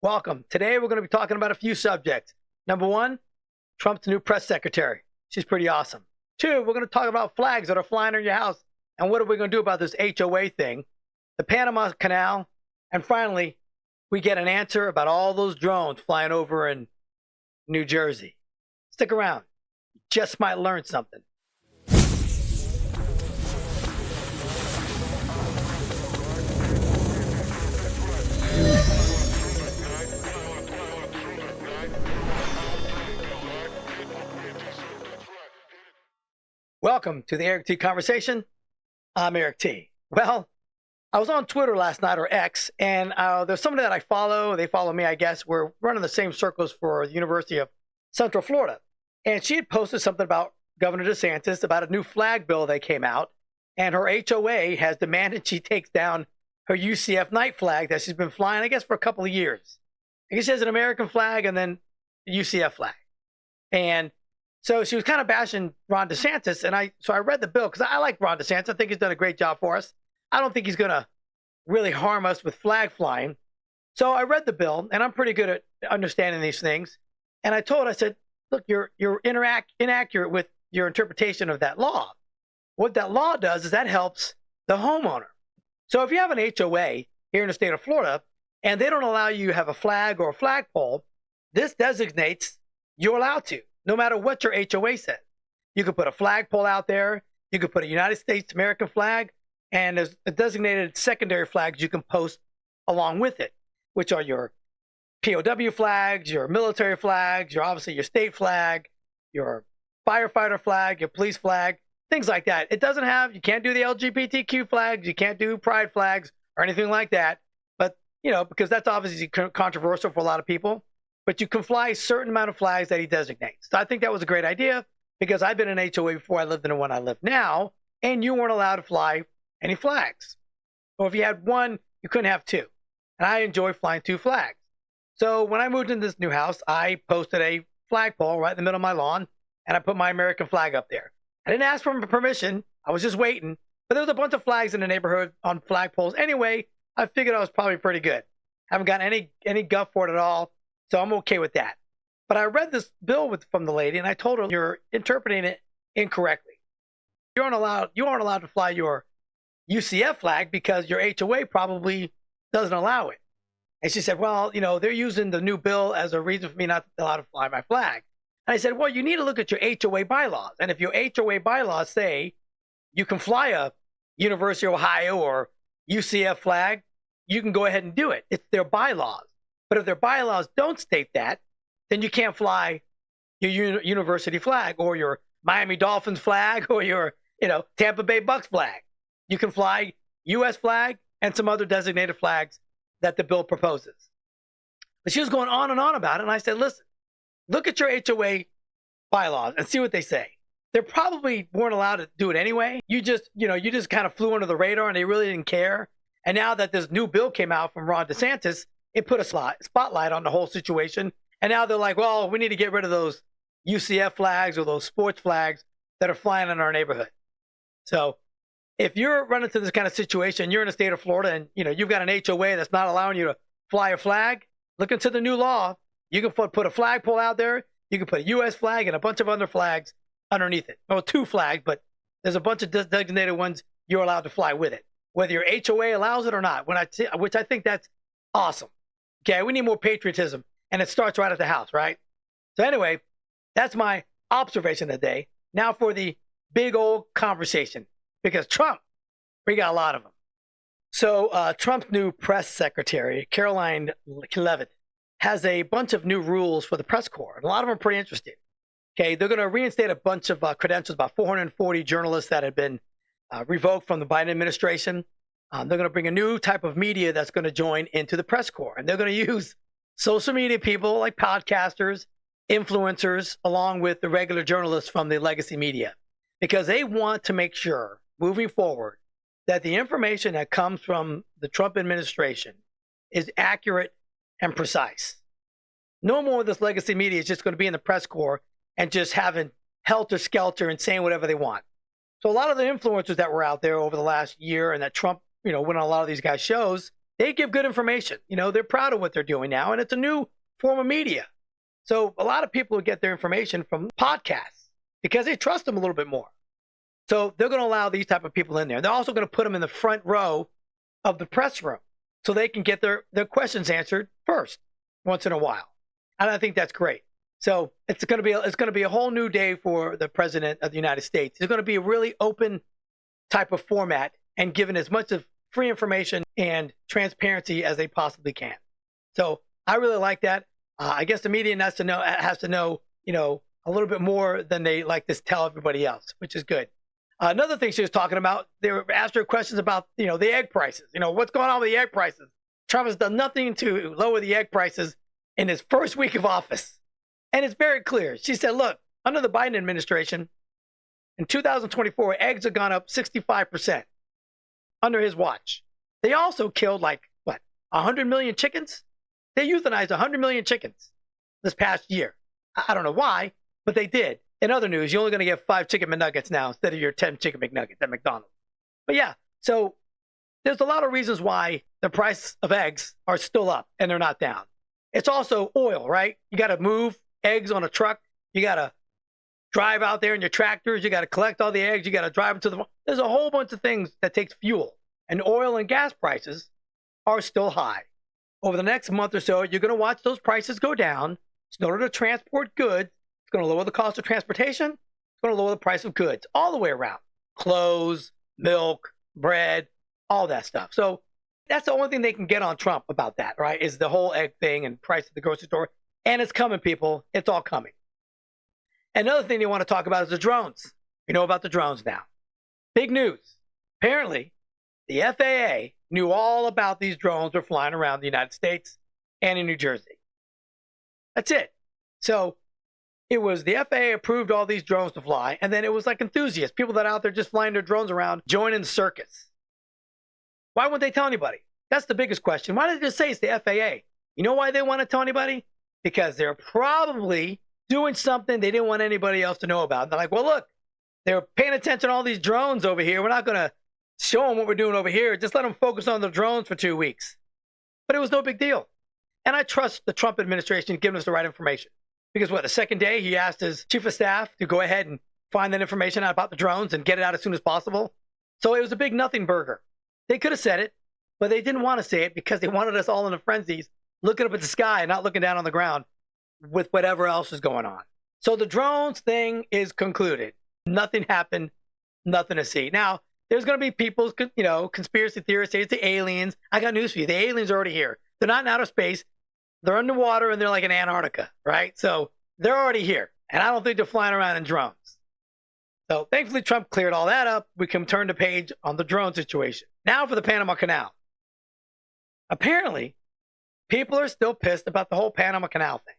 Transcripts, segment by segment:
Welcome. Today we're going to be talking about a few subjects. Number one, Trump's new press secretary. She's pretty awesome. Two, we're going to talk about flags that are flying in your house and what are we going to do about this HOA thing, the Panama Canal, and finally, we get an answer about all those drones flying over in New Jersey. Stick around. You just might learn something. Welcome to the Eric T Conversation. I'm Eric T. Well, I was on Twitter last night, or X, and there's somebody that I follow. They follow me, I guess. We're running the same circles for the University of Central Florida. And she had posted something about Governor DeSantis, about a new flag bill that came out. And her HOA has demanded she takes down her UCF night flag that she's been flying, I guess, for a couple of years. I guess she has an American flag and then a UCF flag. And so she was kind of bashing Ron DeSantis, and I read the bill because I like Ron DeSantis. I think he's done a great job for us. I don't think he's going to really harm us with flag flying. So I read the bill, and I'm pretty good at understanding these things. And I said, look, you're inaccurate with your interpretation of that law. What that law does is that helps the homeowner. So if you have an HOA here in the state of Florida, and they don't allow you to have a flag or a flagpole, this designates you're allowed to. No matter what your HOA says. You could put a flagpole out there. You could put a United States American flag. And there's a designated secondary flags you can post along with it, which are your POW flags, your military flags, obviously your state flag, your firefighter flag, your police flag, things like that. You can't do the LGBTQ flags. You can't do pride flags or anything like that. But, because that's obviously controversial for a lot of people. But you can fly a certain amount of flags that he designates. So I think that was a great idea because I've been in an HOA before I lived in the one I live now, and you weren't allowed to fly any flags. Or if you had one, you couldn't have two. And I enjoy flying two flags. So when I moved into this new house, I posted a flagpole right in the middle of my lawn, and I put my American flag up there. I didn't ask for permission. I was just waiting. But there was a bunch of flags in the neighborhood on flagpoles. Anyway, I figured I was probably pretty good. Haven't gotten any guff for it at all. So I'm okay with that. But I read this bill from the lady, and I told her, you're interpreting it incorrectly. You aren't allowed to fly your UCF flag because your HOA probably doesn't allow it. And she said, well, they're using the new bill as a reason for me not allowed to fly my flag. And I said, well, you need to look at your HOA bylaws. And if your HOA bylaws say you can fly a University of Ohio or UCF flag, you can go ahead and do it. It's their bylaws. But if their bylaws don't state that, then you can't fly your university flag or your Miami Dolphins flag or your, Tampa Bay Bucks flag. You can fly U.S. flag and some other designated flags that the bill proposes. But she was going on and on about it, and I said, listen, look at your HOA bylaws and see what they say. They probably weren't allowed to do it anyway. You just kind of flew under the radar, and they really didn't care. And now that this new bill came out from Ron DeSantis, it put a spotlight on the whole situation. And now they're like, well, we need to get rid of those UCF flags or those sports flags that are flying in our neighborhood. So if you're running into this kind of situation, you're in the state of Florida and you've got an HOA that's not allowing you to fly a flag, look into the new law. You can put a flagpole out there. You can put a U.S. flag and a bunch of other flags underneath it. Well, two flags, but there's a bunch of designated ones you're allowed to fly with it, whether your HOA allows it or not, which I think that's awesome. Okay, we need more patriotism, and it starts right at the house, right? So anyway, that's my observation of the day. Now for the big old conversation, because Trump, we got a lot of them. So Trump's new press secretary, Caroline Leavitt, has a bunch of new rules for the press corps, and a lot of them are pretty interesting. Okay, they're going to reinstate a bunch of credentials, about 440 journalists that had been revoked from the Biden administration. They're going to bring a new type of media that's going to join into the press corps. And they're going to use social media people like podcasters, influencers, along with the regular journalists from the legacy media. Because they want to make sure, moving forward, that the information that comes from the Trump administration is accurate and precise. No more of this legacy media is just going to be in the press corps and just having helter-skelter and saying whatever they want. So a lot of the influencers that were out there over the last year and that Trump, went on a lot of these guys' shows, they give good information. They're proud of what they're doing now, and it's a new form of media. So a lot of people will get their information from podcasts because they trust them a little bit more. So they're going to allow these type of people in there. They're also going to put them in the front row of the press room so they can get their questions answered first once in a while. And I think that's great. So it's going to be a whole new day for the president of the United States. It's going to be a really open type of format and given as much of free information and transparency as they possibly can. So I really like that. I guess the media has to know, a little bit more than they like to tell everybody else, which is good. Another thing she was talking about, they were asked her questions about, the egg prices. What's going on with the egg prices? Trump has done nothing to lower the egg prices in his first week of office. And it's very clear. She said, look, under the Biden administration, in 2024, eggs have gone up 65% under his watch. They also killed 100 million chickens? They euthanized 100 million chickens this past year. I don't know why, but they did. In other news, you're only going to get 5 chicken McNuggets now instead of your 10 chicken McNuggets at McDonald's. But yeah, so there's a lot of reasons why the price of eggs are still up and they're not down. It's also oil, right? You got to move eggs on a truck. You got to drive out there in your tractors. You got to collect all the eggs. You got to drive them to the... There's a whole bunch of things that takes fuel. And oil and gas prices are still high. Over the next month or so, you're going to watch those prices go down. In order to transport goods, it's going to lower the cost of transportation. It's going to lower the price of goods all the way around. Clothes, milk, bread, all that stuff. So that's the only thing they can get on Trump about that, right? Is the whole egg thing and price at the grocery store. And it's coming, people. It's all coming. Another thing they want to talk about is the drones. You know about the drones now. Big news. Apparently, the FAA knew all about these drones were flying around the United States and in New Jersey. That's it. So it was the FAA approved all these drones to fly, and then it was like enthusiasts, people that are out there just flying their drones around, joining the circus. Why wouldn't they tell anybody? That's the biggest question. Why did they just say it's the FAA? You know why they want to tell anybody? Because they're probably doing something they didn't want anybody else to know about. And they're like, well, look, they're paying attention to all these drones over here. We're not going to show them what we're doing over here. Just let them focus on the drones for 2 weeks. But it was no big deal. And I trust the Trump administration giving us the right information. Because the second day he asked his chief of staff to go ahead and find that information out about the drones and get it out as soon as possible. So it was a big nothing burger. They could have said it, but they didn't want to say it because they wanted us all in a frenzy, looking up at the sky and not looking down on the ground with whatever else is going on. So the drones thing is concluded. Nothing happened, nothing to see. Now, there's going to be people, conspiracy theorists say it's the aliens. I got news for you. The aliens are already here. They're not in outer space. They're underwater and they're like in Antarctica, right? So they're already here. And I don't think they're flying around in drones. So thankfully, Trump cleared all that up. We can turn the page on the drone situation. Now for the Panama Canal. Apparently, people are still pissed about the whole Panama Canal thing.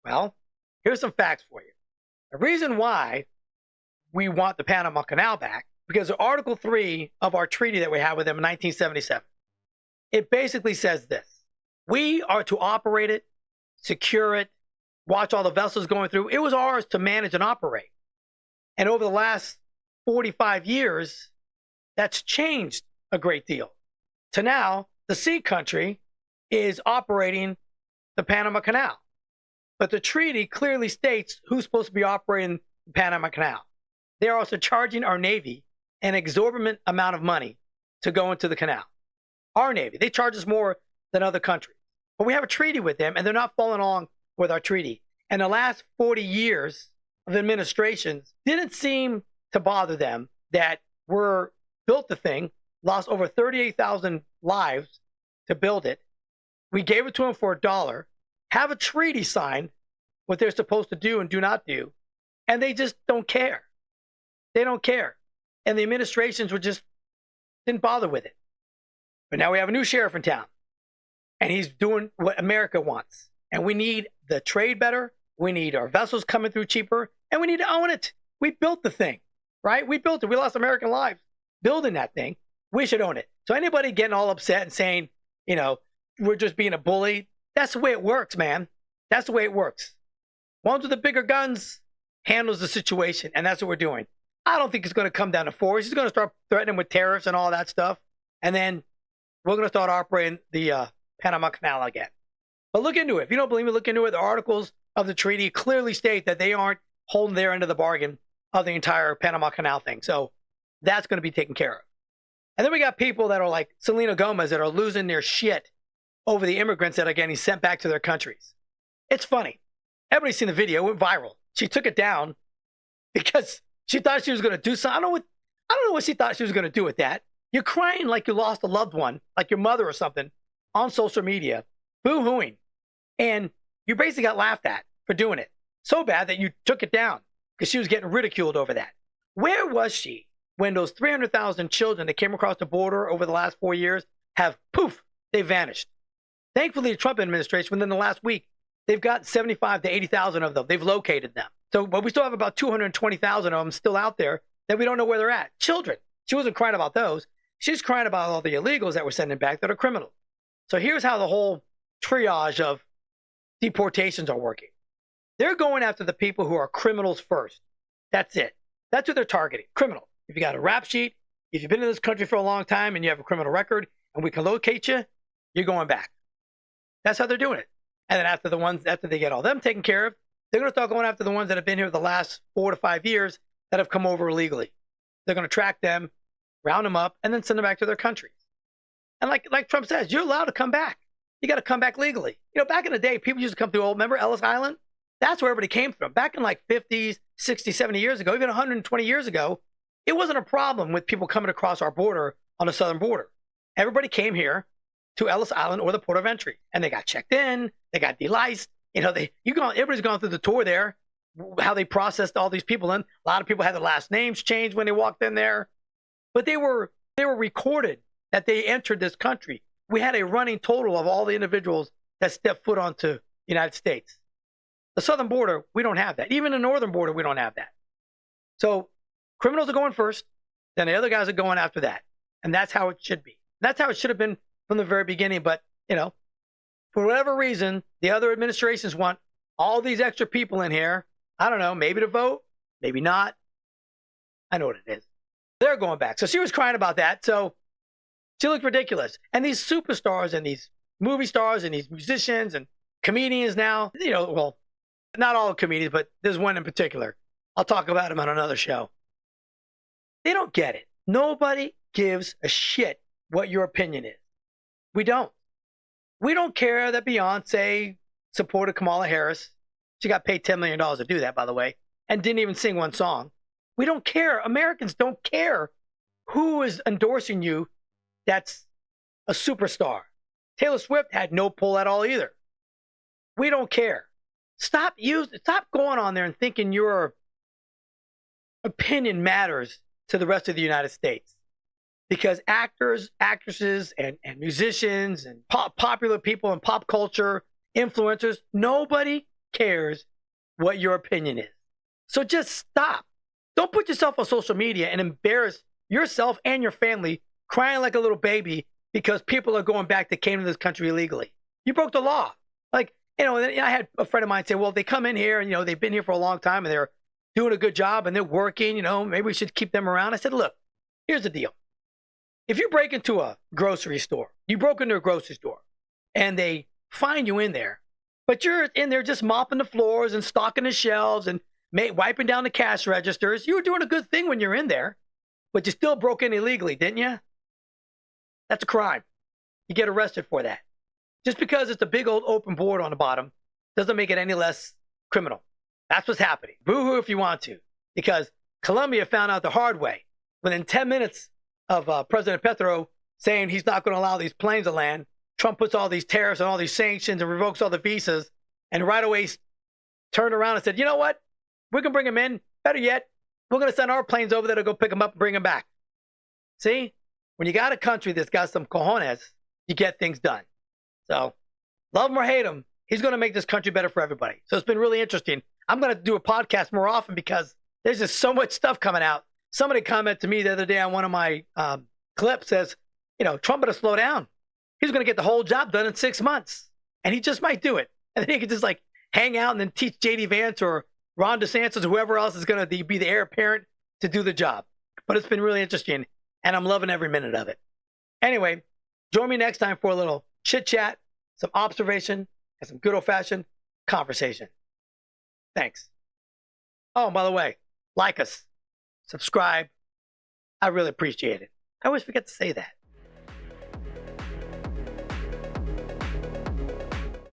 Well, here's some facts for you. The reason why we want the Panama Canal back, because of Article 3 of our treaty that we had with them in 1977, it basically says this. We are to operate it, secure it, watch all the vessels going through. It was ours to manage and operate. And over the last 45 years, that's changed a great deal. To now, the sea country is operating the Panama Canal. But the treaty clearly states who's supposed to be operating the Panama Canal. They're also charging our Navy an exorbitant amount of money to go into the canal. Our Navy, they charge us more than other countries. But we have a treaty with them, and they're not following along with our treaty. And the last 40 years of administrations didn't seem to bother them that we're built the thing, lost over 38,000 lives to build it. We gave it to them for $1, have a treaty signed, what they're supposed to do and do not do, and they just don't care. They don't care. And the administrations didn't bother with it. But now we have a new sheriff in town, and he's doing what America wants. And we need the trade better. We need our vessels coming through cheaper, and we need to own it. We built the thing, right? We built it. We lost American lives building that thing. We should own it. So anybody getting all upset and saying, we're just being a bully, that's the way it works, man. That's the way it works. Ones with the bigger guns handles the situation, and that's what we're doing. I don't think it's going to come down to force. He's going to start threatening with tariffs and all that stuff. And then we're going to start operating the Panama Canal again. But look into it. If you don't believe me, look into it. The articles of the treaty clearly state that they aren't holding their end of the bargain of the entire Panama Canal thing. So that's going to be taken care of. And then we got people that are like Selena Gomez that are losing their shit over the immigrants that are getting sent back to their countries. It's funny. Everybody's seen the video. It went viral. She took it down because she thought she was going to do something. I don't know what she thought she was going to do with that. You're crying like you lost a loved one, like your mother or something, on social media, boo-hooing. And you basically got laughed at for doing it. So bad that you took it down because she was getting ridiculed over that. Where was she when those 300,000 children that came across the border over the last 4 years have, poof, they vanished? Thankfully, the Trump administration, within the last week, they've got 75 to 80,000 of them. They've located them. So, but we still have about 220,000 of them still out there that we don't know where they're at. Children. She wasn't crying about those. She's crying about all the illegals that we're sending back that are criminals. So here's how the whole triage of deportations are working. They're going after the people who are criminals first. That's it. That's what they're targeting. Criminal. If you got a rap sheet, if you've been in this country for a long time and you have a criminal record and we can locate you, you're going back. That's how they're doing it. And then after they get all them taken care of, they're going to start going after the ones that have been here the last 4 to 5 years that have come over illegally. They're going to track them, round them up, and then send them back to their countries. And like Trump says, you're allowed to come back. You got to come back legally. You know, back in the day, people used to come through remember Ellis Island? That's where everybody came from. Back in like 50s, 60s, 70 years ago, even 120 years ago, it wasn't a problem with people coming across our border on the southern border. Everybody came here to Ellis Island or the port of entry, and they got checked in, they got deliced. You know, everybody's gone through the tour there, how they processed all these people in. A lot of people had their last names changed when they walked in there, but they were recorded that they entered this country. We had a running total of all the individuals that stepped foot onto the United States. The southern border, we don't have that. Even the northern border, we don't have that. So criminals are going first, then the other guys are going after that. And that's how it should be. That's how it should have been from the very beginning. But, you know, for whatever reason, the other administrations want all these extra people in here. I don't know, maybe to vote, maybe not. I know what it is. They're going back. So she was crying about that. So she looked ridiculous. And these superstars and these movie stars and these musicians and comedians now, you know, well, not all comedians, but there's one in particular. I'll talk about him on another show. They don't get it. Nobody gives a shit what your opinion is. We don't. We don't care that Beyonce supported Kamala Harris. She got paid $10 million to do that, by the way, and didn't even sing one song. We don't care. Americans don't care who is endorsing you that's a superstar. Taylor Swift had no pull at all either. We don't care. Stop going on there and thinking your opinion matters to the rest of the United States. Because actors, actresses, and musicians, and popular people in pop culture, influencers, nobody cares what your opinion is. So just stop. Don't put yourself on social media and embarrass yourself and your family crying like a little baby because people are going back that came to this country illegally. You broke the law. Like, you know, I had a friend of mine say, well, they come in here and, you know, they've been here for a long time and they're doing a good job and they're working, you know, maybe we should keep them around. I said, look, here's the deal. If you break into a grocery store, you broke into a grocery store and they find you in there, but you're in there just mopping the floors and stocking the shelves and wiping down the cash registers. You were doing a good thing when you're in there, but you still broke in illegally, didn't you? That's a crime. You get arrested for that. Just because it's a big old open board on the bottom doesn't make it any less criminal. That's what's happening. Boo-hoo if you want to, because Colombia found out the hard way. Within 10 minutes of President Petro saying he's not going to allow these planes to land, Trump puts all these tariffs and all these sanctions and revokes all the visas, and right away turned around and said, you know what? We can bring them in. Better yet, we're going to send our planes over there to go pick them up and bring them back. See? When you got a country that's got some cojones, you get things done. So, love him or hate him, he's going to make this country better for everybody. So it's been really interesting. I'm going to do a podcast more often because there's just so much stuff coming out. Somebody commented to me the other day on one of my clips says, you know, Trump better slow down. He's going to get the whole job done in 6 months. And he just might do it. And then he could just like hang out and then teach J.D. Vance or Ron Desantis or whoever else is going to be the heir apparent to do the job. But it's been really interesting. And I'm loving every minute of it. Anyway, Join me next time for a little chit chat, some observation, and some good old fashioned conversation. Thanks. Oh, and by the way, like us, subscribe. I really appreciate it. I always forget to say that.